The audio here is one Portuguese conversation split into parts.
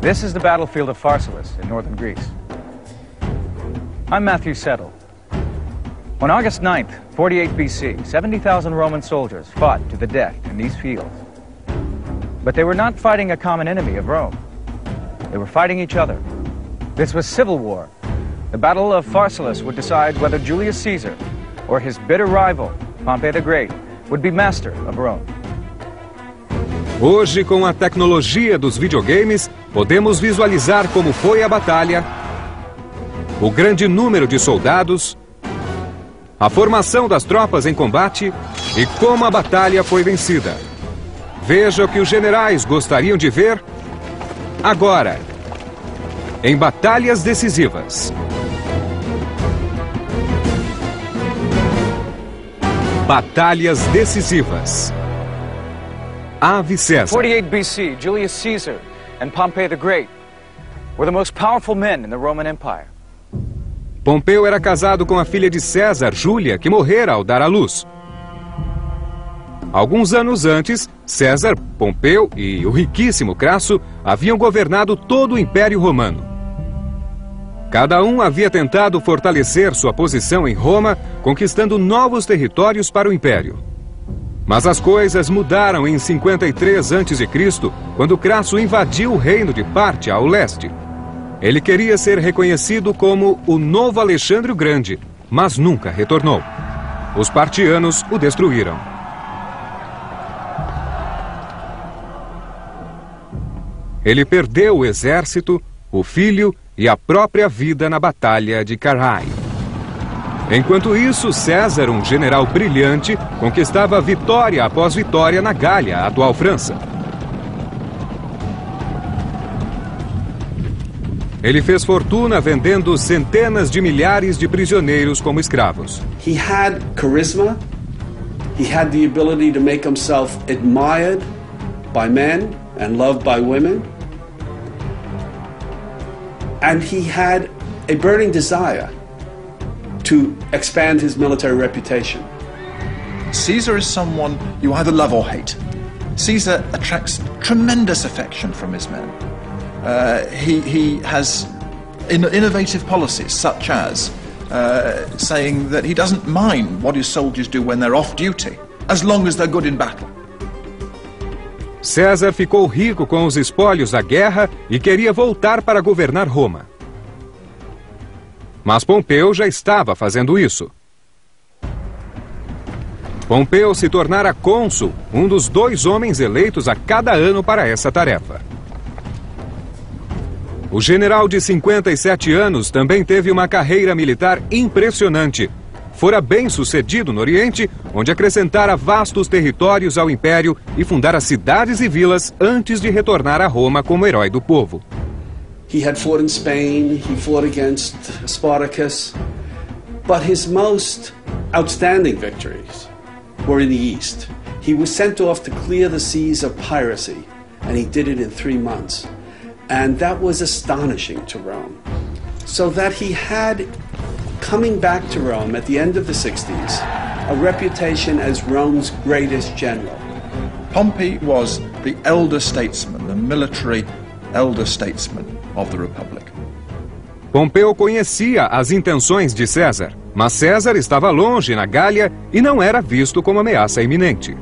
This is the battlefield of Pharsalus in northern Greece. I'm Matthew Settle. On August 9th, 48 BC, 70,000 Roman soldiers fought to the death in these fields. But they were not fighting a common enemy of Rome. They were fighting each other. This was civil war. The Battle of Pharsalus would decide whether Julius Caesar or his bitter rival, Pompey the Great, would be master of Rome. Hoje, com a tecnologia dos videogames, podemos visualizar como foi a batalha, o grande número de soldados, a formação das tropas em combate e como a batalha foi vencida. Veja o que os generais gostariam de ver agora, em batalhas decisivas. Batalhas decisivas. Ave César. 48 BC, Julius Caesar and Pompey the Great were the most powerful men in the Roman Empire. Pompeu era casado com a filha de César, Júlia, que morrera ao dar à luz. Alguns anos antes, César, Pompeu e o riquíssimo Crasso haviam governado todo o Império Romano. Cada um havia tentado fortalecer sua posição em Roma, conquistando novos territórios para o Império. Mas as coisas mudaram em 53 a.C., quando Crasso invadiu o reino de Pártia ao leste. Ele queria ser reconhecido como o novo Alexandre o Grande, mas nunca retornou. Os partianos o destruíram. Ele perdeu o exército, o filho e a própria vida na Batalha de Carrhae. Enquanto isso, César, um general brilhante, conquistava vitória após vitória na Gália, a atual França. Ele fez fortuna vendendo centenas de milhares de prisioneiros como escravos. He had charisma. He had the ability to make himself admired by men and loved by women. And he had a burning desire to expand his military reputation. Caesar is someone you either love or hate. Caesar attracts tremendous affection from his men. He has innovative policies, such as saying that he doesn't mind what his soldiers do when they're off duty, as long as they're good in battle. César ficou rico com os espólios da guerra e queria voltar para governar Roma. Mas Pompeu já estava fazendo isso. Pompeu se tornara cônsul, um dos 2 homens eleitos a cada ano para essa tarefa. O general de 57 anos também teve uma carreira militar impressionante. Fora bem sucedido no Oriente, onde acrescentara vastos territórios ao Império e fundara cidades e vilas antes de retornar a Roma como herói do povo. He had fought in Spain, he fought against Spartacus, but his most outstanding victories were in the East. He was sent off to clear the seas of piracy, and he did it in 3 months. And that was astonishing to Rome. So that he had, coming back to Rome at the end of the 60s, a reputation as Rome's greatest general. Pompey was the elder statesman, the military elder statesman of the Republic. Pompeu conhecia as intenções de César, mas César estava longe na Gália e não era visto como ameaça iminente.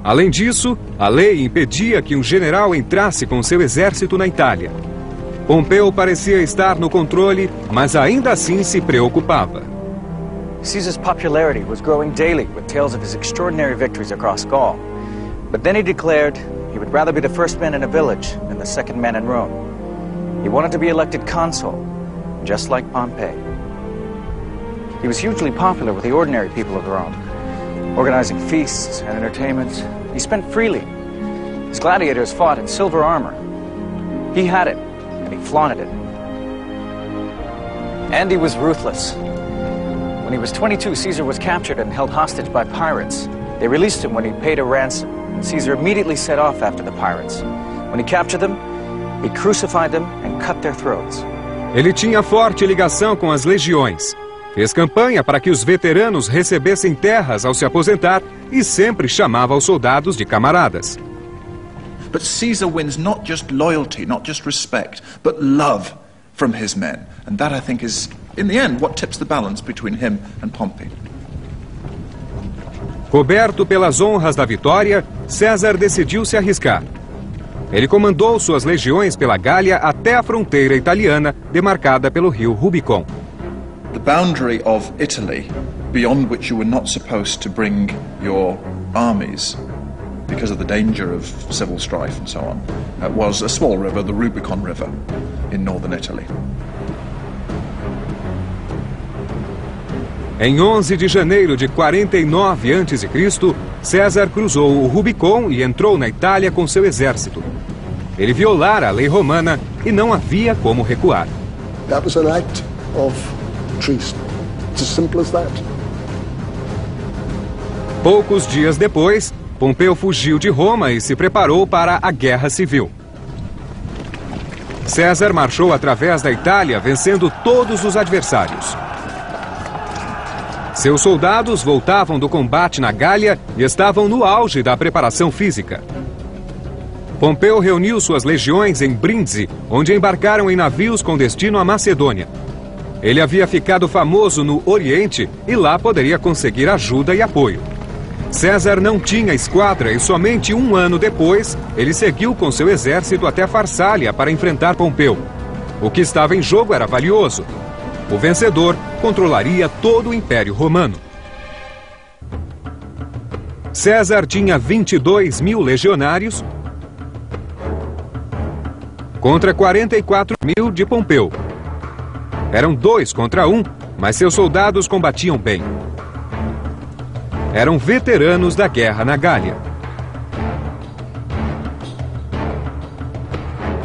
Além disso, a lei impedia que um general entrasse com seu exército na Itália. Pompeu parecia estar no controle, mas ainda assim se preocupava. Caesar's popularity was growing daily with tales of his extraordinary victories across Gaul. But then he declared he would rather be the first man in a village than the second man in Rome. He wanted to be elected consul, just like Pompey. He was hugely popular with the ordinary people of Rome, organizing feasts and entertainments. He spent freely. His gladiators fought in silver armor. He had it, and he flaunted it. And he was ruthless. When he was 22, Caesar was captured and held hostage by pirates. They released him when he paid a ransom, and Caesar immediately set off after the pirates. When he captured them, he crucified them and cut their throats. Ele tinha forte ligação com as legiões. Fez campanha para que os veteranos recebessem terras ao se aposentar e sempre chamava os soldados de camaradas. But Caesar wins not just loyalty, not just respect, but love from his men. And that, I think, is, in the end, what tips the balance between him and Pompey. Coberto pelas honras da vitória, César decidiu se arriscar. Ele comandou suas legiões pela Gália até a fronteira italiana, demarcada pelo rio Rubicon. The boundary of Italy, beyond which you were not supposed to bring your armies because of the danger of civil strife and so on, was a small river, the Rubicon River, in northern Italy. Em 11 de janeiro de 49 a.C., César cruzou o Rubicon e entrou na Itália com seu exército. Ele violara a lei romana e não havia como recuar. That was an act of treason. It's as simple as that. Poucos dias depois, Pompeu fugiu de Roma e se preparou para a guerra civil. César marchou através da Itália, vencendo todos os adversários. Seus soldados voltavam do combate na Gália e estavam no auge da preparação física. Pompeu reuniu suas legiões em Brindisi, onde embarcaram em navios com destino à Macedônia. Ele havia ficado famoso no Oriente e lá poderia conseguir ajuda e apoio. César não tinha esquadra e somente um ano depois ele seguiu com seu exército até Farsália para enfrentar Pompeu. O que estava em jogo era valioso. O vencedor controlaria todo o Império Romano. César tinha 22 mil legionários contra 44 mil de Pompeu. Eram 2 contra 1, mas seus soldados combatiam bem. Eram veteranos da guerra na Gália.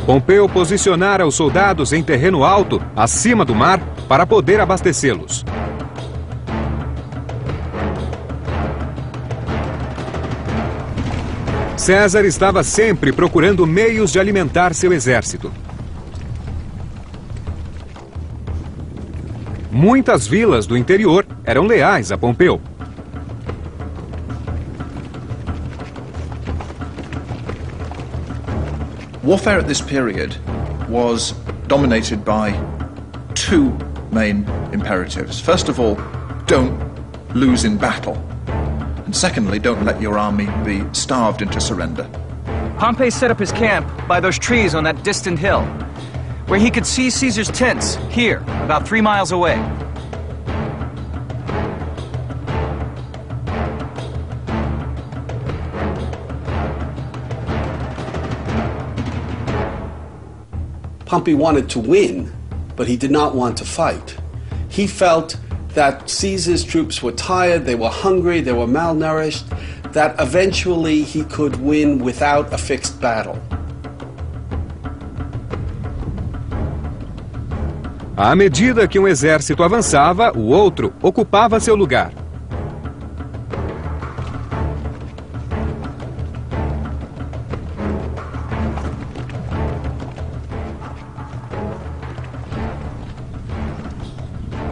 Pompeu posicionara os soldados em terreno alto, acima do mar, para poder abastecê-los. César estava sempre procurando meios de alimentar seu exército. Muitas vilas do interior eram leais a Pompeu. Warfare at this period was dominated by two main imperatives. First of all, don't lose in battle. And secondly, don't let your army be starved into surrender. Pompey set up his camp by those trees on that distant hill, where he could see Caesar's tents here, about 3 miles away. Pompey wanted to win, but he did not want to fight. He felt that Caesar's troops were tired, they were hungry, they were malnourished, that eventually he could win without a fixed battle. À medida que um exército avançava, o outro ocupava seu lugar.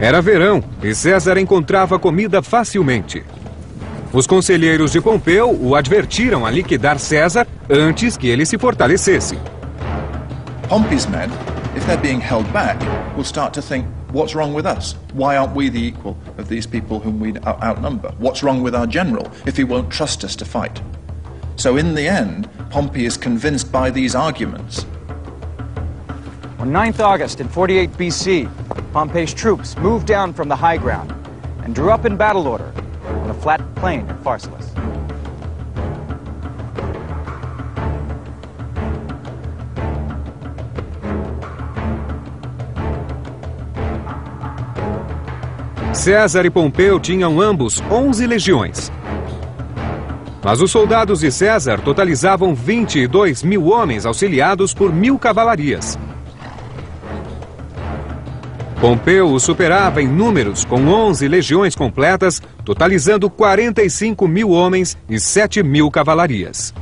Era verão e César encontrava comida facilmente. Os conselheiros de Pompeu o advertiram a liquidar César antes que ele se fortalecesse. Pompey's men, if they're being held back, will start to think, what's wrong with us? Why aren't we the equal of these people whom we outnumber? What's wrong with our general if he won't trust us to fight? So in the end, Pompey is convinced by these arguments. On 9th August in 48 BC, Pompey's troops moved down from the high ground and drew up in battle order on the flat plain at Pharsalus. César e Pompeu tinham ambos 11 legiões. Mas os soldados de César totalizavam 22 mil homens auxiliados por 1.000 cavalarias. Pompeu o superava em números, com 11 legiões completas, totalizando 45 mil homens e 7.000 cavalarias.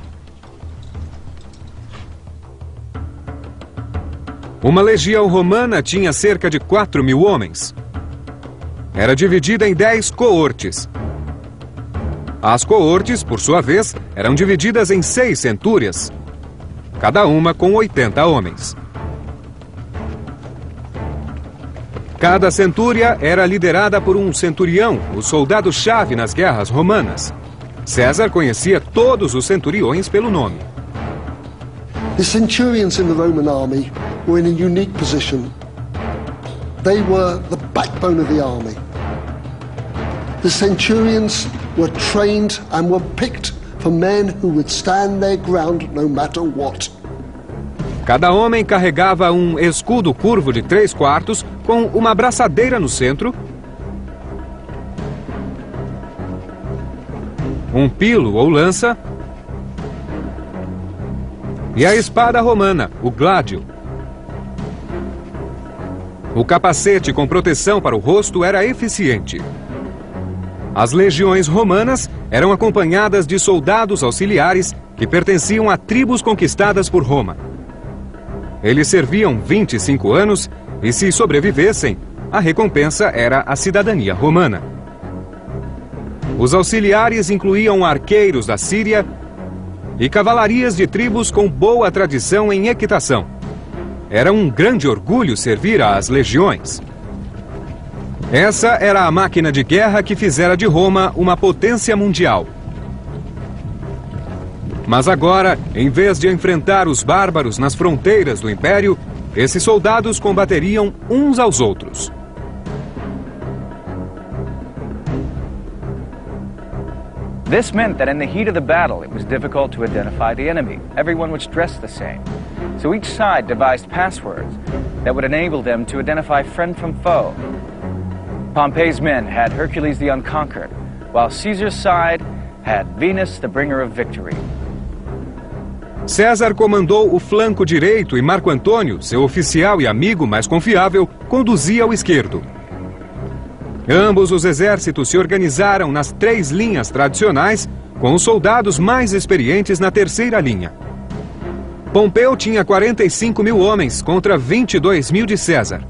Uma legião romana tinha cerca de 4.000 homens. Era dividida em 10 coortes. As coortes, por sua vez, eram divididas em 6 centúrias. cada uma com 80 homens. Cada centúria era liderada por um centurião, o soldado-chave nas guerras romanas. César conhecia todos os centuriões pelo nome. The centurions in the Roman army were in a unique position. They were the backbone of the army. The centurions were trained and were picked for men who would stand their ground no matter what. Cada homem carregava um escudo curvo de 3/4 com uma braçadeira no centro, um pilo ou lança e a espada romana, o gládio. O capacete com proteção para o rosto era eficiente. As legiões romanas eram acompanhadas de soldados auxiliares que pertenciam a tribos conquistadas por Roma. Eles serviam 25 anos e, se sobrevivessem, a recompensa era a cidadania romana. Os auxiliares incluíam arqueiros da Síria e cavalarias de tribos com boa tradição em equitação. Era um grande orgulho servir às legiões. Essa era a máquina de guerra que fizera de Roma uma potência mundial. Mas agora, em vez de enfrentar os bárbaros nas fronteiras do Império, esses soldados combateriam uns aos outros. This meant that in the heat of the battle, it was difficult to identify the enemy. Everyone was dressed the same. So each side devised passwords that would enable them to identify friend from foe. Pompey's men had Hercules the Unconquered, while Caesar's side had Venus, the bringer of victory. César comandou o flanco direito e Marco Antônio, seu oficial e amigo mais confiável, conduzia o esquerdo. Ambos os exércitos se organizaram nas 3 linhas tradicionais, com os soldados mais experientes na terceira linha. Pompeu tinha 45 mil homens contra 22 mil de César.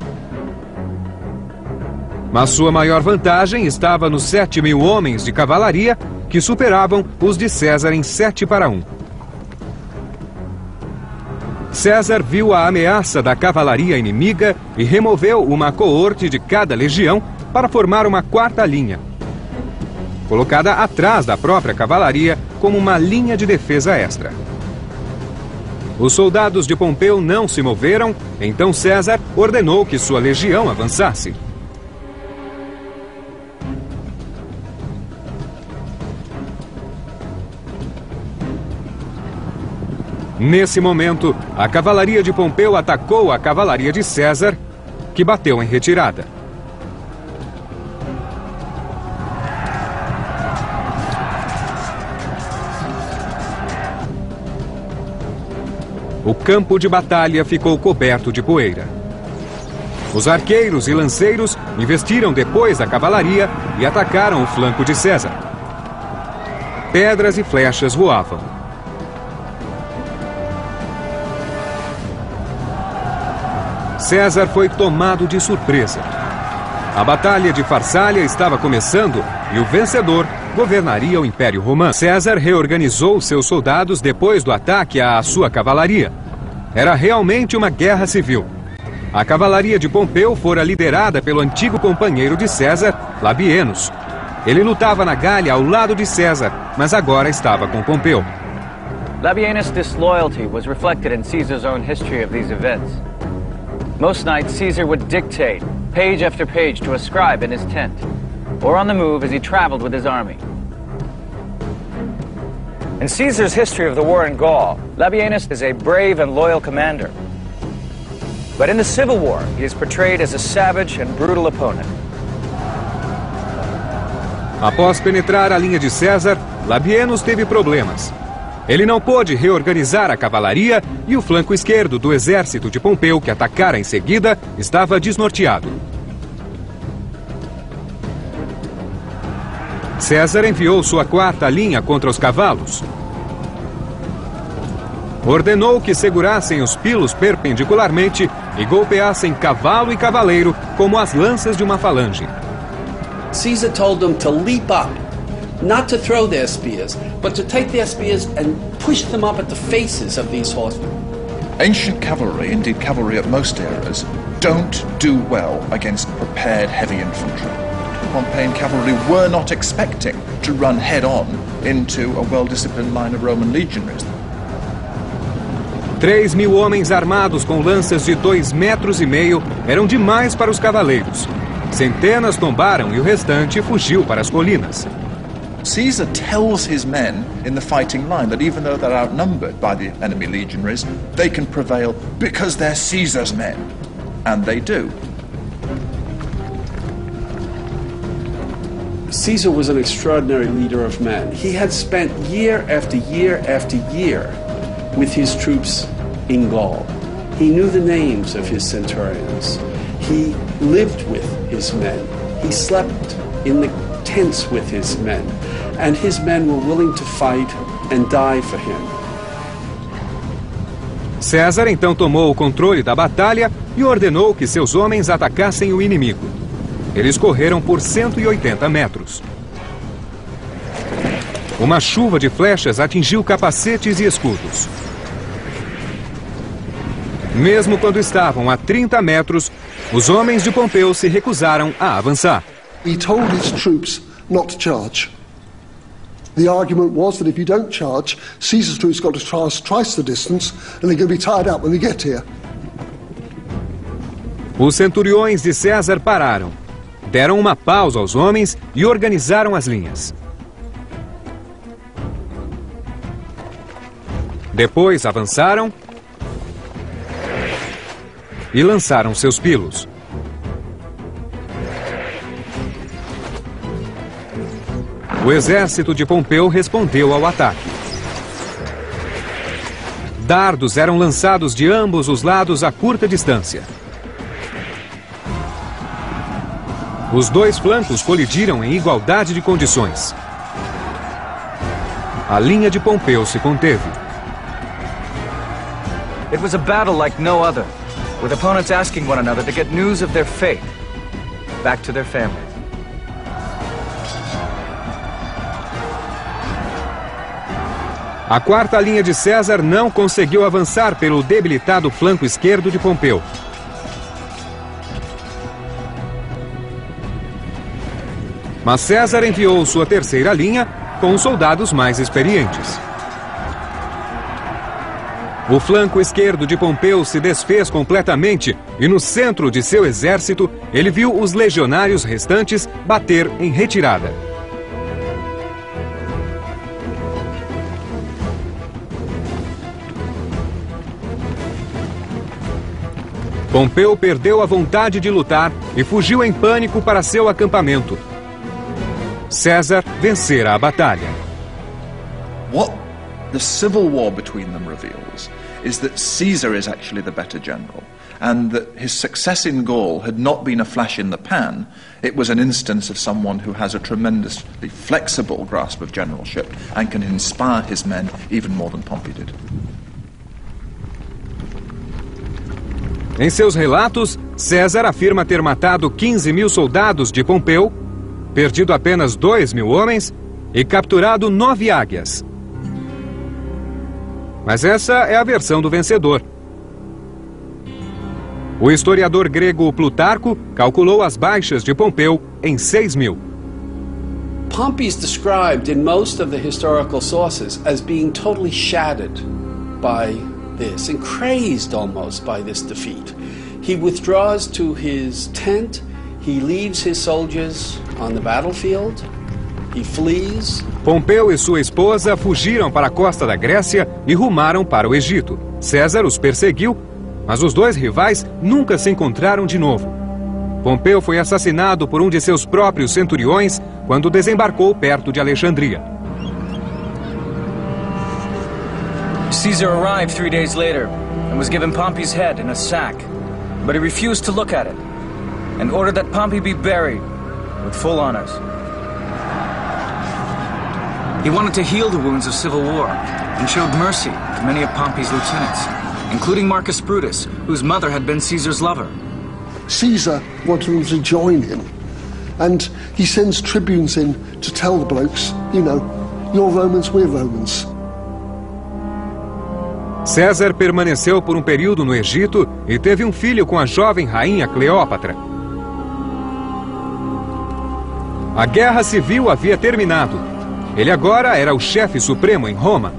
Mas sua maior vantagem estava nos 7 mil homens de cavalaria, que superavam os de César em 7-1. César viu a ameaça da cavalaria inimiga e removeu uma coorte de cada legião para formar uma 4ª linha, colocada atrás da própria cavalaria como uma linha de defesa extra. Os soldados de Pompeu não se moveram, então César ordenou que sua legião avançasse. Nesse momento, a cavalaria de Pompeu atacou a cavalaria de César, que bateu em retirada. O campo de batalha ficou coberto de poeira. Os arqueiros e lanceiros investiram depois da cavalaria e atacaram o flanco de César. Pedras e flechas voavam. César foi tomado de surpresa. A batalha de Farsália estava começando e o vencedor governaria o Império Romano. César reorganizou seus soldados depois do ataque à sua cavalaria. Era realmente uma guerra civil. A cavalaria de Pompeu fora liderada pelo antigo companheiro de César, Labienus. Ele lutava na Gália ao lado de César, mas agora estava com Pompeu. Labienus' disloyalty was reflected in Caesar's own history of these events. Most nights, Caesar would dictate, page after page, to a scribe in his tent, or on the move as he traveled with his army. In Caesar's history of the war in Gaul, Labienus is a brave and loyal commander. But in the civil war, he is portrayed as a savage and brutal opponent. Após penetrar a linha de César, Labienus teve problemas. Ele não pôde reorganizar a cavalaria e o flanco esquerdo do exército de Pompeu, que atacara em seguida, estava desnorteado. César enviou sua 4ª linha contra os cavalos. Ordenou que segurassem os pilos perpendicularmente e golpeassem cavalo e cavaleiro como as lanças de uma falange. Caesar told them to leap up not to throw their spears, but to take their spears and push them up at the faces of these horsemen. Ancient cavalry, indeed cavalry at most eras, don't do well against prepared heavy infantry. Pompeian cavalry were not expecting to run head-on into a well-disciplined line of Roman legionaries. 3.000 homens armados com lanças de 2,5 metros eram demais para os cavaleiros. Centenas tombaram e o restante fugiu para as colinas. Caesar tells his men in the fighting line that even though they're outnumbered by the enemy legionaries, they can prevail because they're Caesar's men. And they do. Caesar was an extraordinary leader of men. He had spent year after year after year with his troops in Gaul. He knew the names of his centurions. He lived with his men. He slept in the tents with his men. And his men were willing to fight and die for him. César então tomou o controle da batalha e ordenou que seus homens atacassem o inimigo. Eles correram por 180 metros. Uma chuva de flechas atingiu capacetes e escudos. Mesmo quando estavam a 30 metros, os homens de Pompeu se recusaram a avançar. He told his troops not to charge. The argument was that if you don't charge, Caesar's troops got to traverse twice the distance and they're going to be tired out when they get here. Os centuriões de César pararam, deram uma pausa aos homens e organizaram as linhas. Depois avançaram e lançaram seus pilos. O exército de Pompeu respondeu ao ataque. Dardos eram lançados de ambos os lados a curta distância. Os dois flancos colidiram em igualdade de condições. A linha de Pompeu se conteve. It was a battle like no other, with opponents asking one another to get news of their fate, back to their families. A quarta linha de César não conseguiu avançar pelo debilitado flanco esquerdo de Pompeu. Mas César enviou sua terceira linha com soldados mais experientes. O flanco esquerdo de Pompeu se desfez completamente e no centro de seu exército ele viu os legionários restantes bater em retirada. Pompeu perdeu a vontade de lutar e fugiu em pânico para seu acampamento. César vencera a batalha. What the civil war between them reveals is that Caesar is actually the better general, and that his success in Gaul had not been a flash in the pan. It was an instance of someone who has a tremendously flexible grasp of generalship and can inspire his men even more than Pompey did. Em seus relatos, César afirma ter matado 15.000 soldados de Pompeu, perdido apenas 2.000 homens e capturado 9 águias. Mas essa é a versão do vencedor. O historiador grego Plutarco calculou as baixas de Pompeu em 6.000. Pompey is described in most of the historical sources as being totally shattered by this and crazed almost by this defeat. He withdraws to his tent, he leaves his soldiers on the battlefield, he flees. Pompeu e sua esposa fugiram para a costa da Grécia e rumaram para o Egito. César os perseguiu, mas os dois rivais nunca se encontraram de novo. Pompeu foi assassinado por um de seus próprios centuriões quando desembarcou perto de Alexandria. Caesar arrived 3 days later and was given Pompey's head in a sack, but he refused to look at it and ordered that Pompey be buried with full honors. He wanted to heal the wounds of civil war and showed mercy to many of Pompey's lieutenants, including Marcus Brutus, whose mother had been Caesar's lover. Caesar wanted them to join him And he sends tribunes in to tell the blokes, you know, you're Romans, we're Romans. César permaneceu por um período no Egito e teve um filho com a jovem rainha Cleópatra. A guerra civil havia terminado. Ele agora era o chefe supremo em Roma.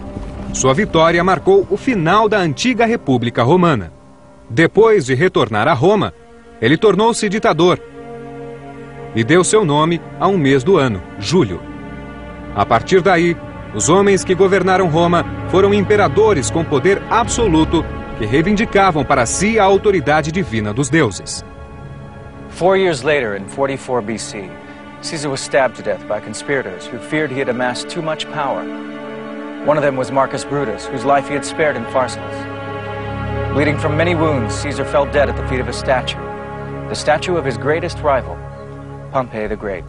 Sua vitória marcou o final da antiga República Romana. Depois de retornar a Roma, ele tornou-se ditador e deu seu nome a um mês do ano, julho. A partir daí, os homens que governaram Roma foram imperadores com poder absoluto que reivindicavam para si a autoridade divina dos deuses. 4 years later, in 44 BC, Caesar was stabbed to death by conspirators who feared he had amassed too much power. One of them was Marcus Brutus, whose life he had spared in Pharsalus. Bleeding from many wounds, Caesar fell dead at the feet of a statue, the statue of his greatest rival, Pompey the Great.